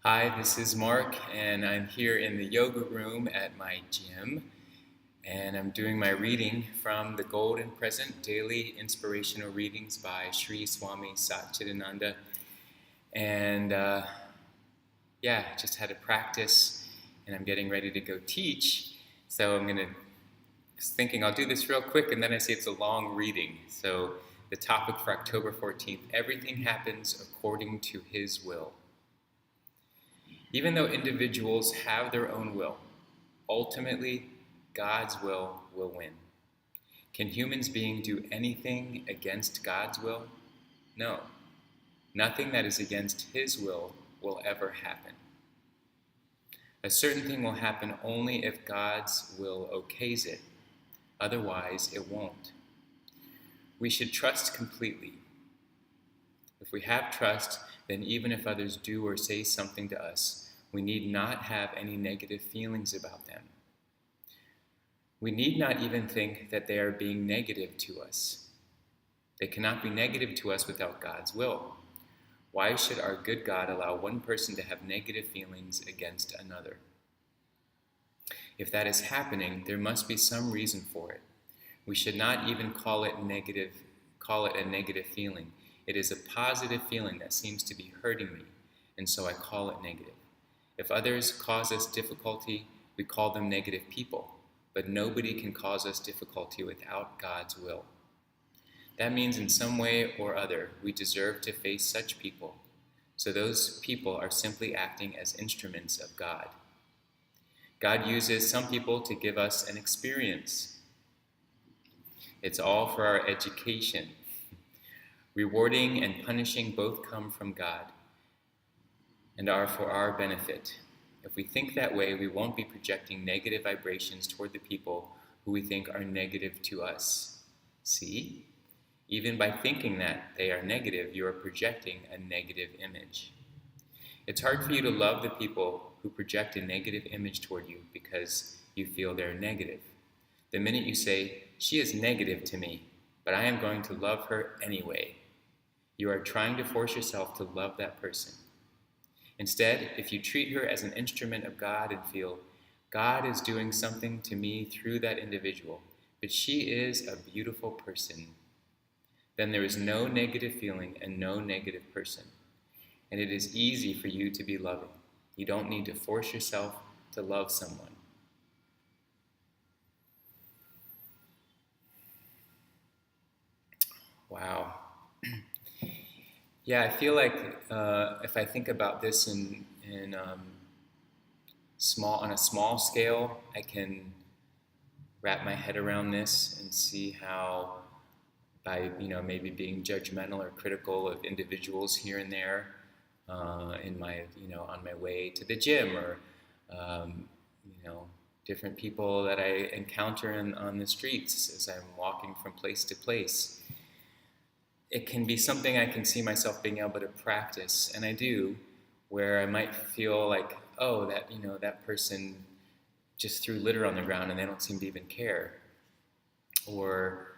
Hi, this is Mark, and I'm here in the yoga room at my gym, and I'm doing my reading from the Golden Present Daily Inspirational Readings by Sri Swami Satchidananda. And just had a practice, and I'm getting ready to go teach. So thinking I'll do this real quick, and then I see it's a long reading. So the topic for October 14th: everything happens according to His will. Even though individuals have their own will, ultimately, God's will win. Can humans being do anything against God's will? No. Nothing that is against His will ever happen. A certain thing will happen only if God's will okays it. Otherwise, it won't. We should trust completely. If we have trust, then even if others do or say something to us, we need not have any negative feelings about them. We need not even think that they are being negative to us. They cannot be negative to us without God's will. Why should our good God allow one person to have negative feelings against another? If that is happening, there must be some reason for it. We should not even call it a negative feeling. It is a positive feeling that seems to be hurting me, and so I call it negative. If others cause us difficulty, we call them negative people, but nobody can cause us difficulty without God's will. That means in some way or other, we deserve to face such people, so those people are simply acting as instruments of God. God uses some people to give us an experience. It's all for our education. Rewarding and punishing both come from God and are for our benefit. If we think that way, we won't be projecting negative vibrations toward the people who we think are negative to us. See? Even by thinking that they are negative, you are projecting a negative image. It's hard for you to love the people who project a negative image toward you because you feel they're negative. The minute you say, "She is negative to me, but I am going to love her anyway," you are trying to force yourself to love that person. Instead, if you treat her as an instrument of God and feel, "God is doing something to me through that individual, but she is a beautiful person," then there is no negative feeling and no negative person. And it is easy for you to be loving. You don't need to force yourself to love someone. Wow. Yeah, I feel like if I think about this on a small scale, I can wrap my head around this and see how by maybe being judgmental or critical of individuals here and there in my on my way to the gym or um, different people that I encounter on the streets as I'm walking from place to place. It can be something I can see myself being able to practice, and I do, where I might feel like, oh, that person just threw litter on the ground and they don't seem to even care, or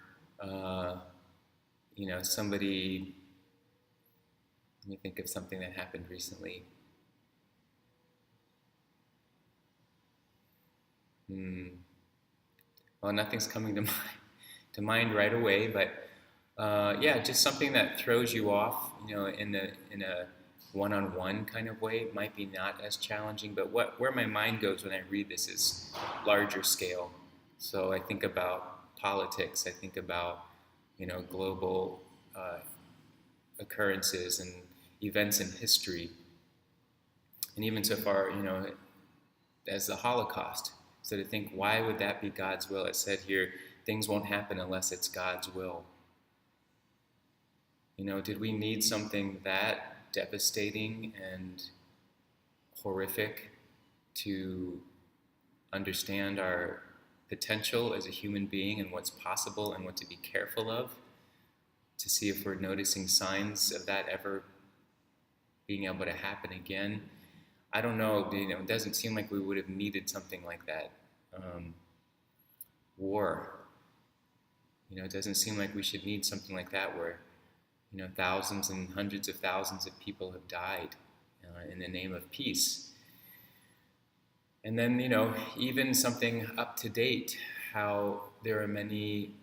somebody. Let me think of something that happened recently. Well, nothing's coming to mind right away, but just something that throws you off, in a one-on-one kind of way might be not as challenging. But where my mind goes when I read this is larger scale. So I think about politics. I think about global occurrences and events in history, and even so far, as the Holocaust. So to think, why would that be God's will? It said here, things won't happen unless it's God's will. Did we need something that devastating and horrific to understand our potential as a human being and what's possible and what to be careful of? To see if we're noticing signs of that ever being able to happen again? I don't know. It doesn't seem like we would have needed something like that. War. It doesn't seem like we should need something like that where thousands and hundreds of thousands of people have died in the name of peace. And then, even something up to date, how there are many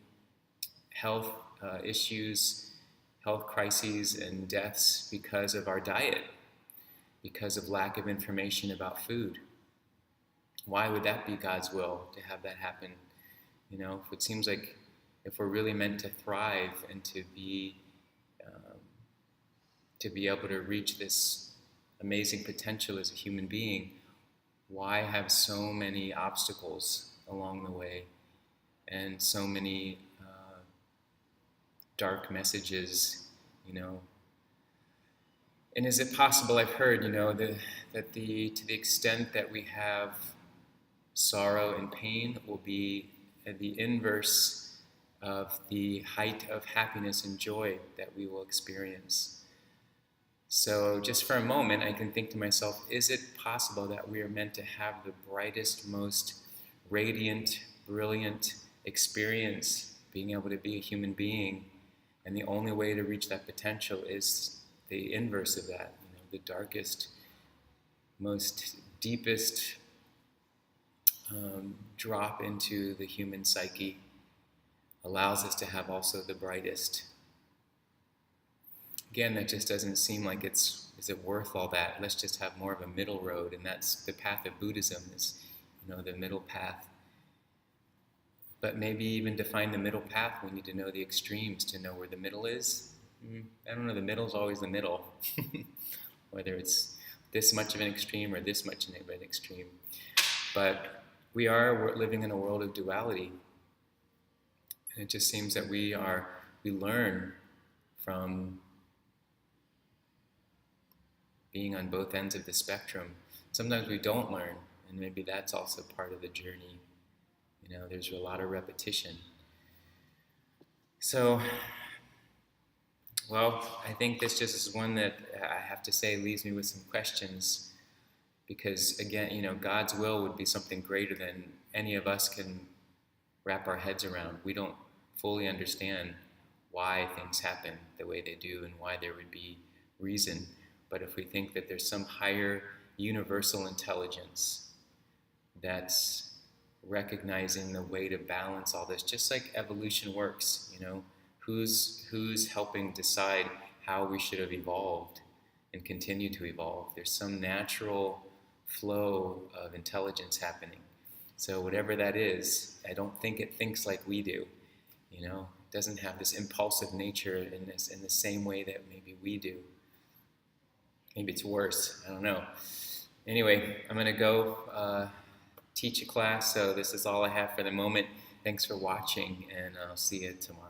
health issues, health crises, and deaths because of our diet, because of lack of information about food. Why would that be God's will to have that happen? It seems like if we're really meant to thrive and to be able to reach this amazing potential as a human being, why have so many obstacles along the way and so many dark messages, And is it possible, I've heard, that to the extent that we have sorrow and pain will be the inverse of the height of happiness and joy that we will experience. So just for a moment, I can think to myself, is it possible that we are meant to have the brightest, most radiant, brilliant experience, being able to be a human being, and the only way to reach that potential is the inverse of that, the darkest, most deepest drop into the human psyche allows us to have also the brightest. Again, that just doesn't seem like is it worth all that? Let's just have more of a middle road, and that's the path of Buddhism is, the middle path. But maybe even to find the middle path, we need to know the extremes to know where the middle is. I don't know, the middle's always the middle, whether it's this much of an extreme or this much of an extreme. But we're living in a world of duality. And it just seems that we learn from being on both ends of the spectrum. Sometimes we don't learn, and maybe that's also part of the journey. There's a lot of repetition. So, I think this just is one that I have to say leaves me with some questions, because again, God's will would be something greater than any of us can wrap our heads around. We don't fully understand why things happen the way they do and why there would be reason. But if we think that there's some higher universal intelligence that's recognizing the way to balance all this, just like evolution works, who's helping decide how we should have evolved and continue to evolve? There's some natural flow of intelligence happening. So whatever that is, I don't think it thinks like we do. It doesn't have this impulsive nature in the same way that maybe we do. Maybe it's worse. I don't know. Anyway, I'm going to go teach a class, so this is all I have for the moment. Thanks for watching, and I'll see you tomorrow.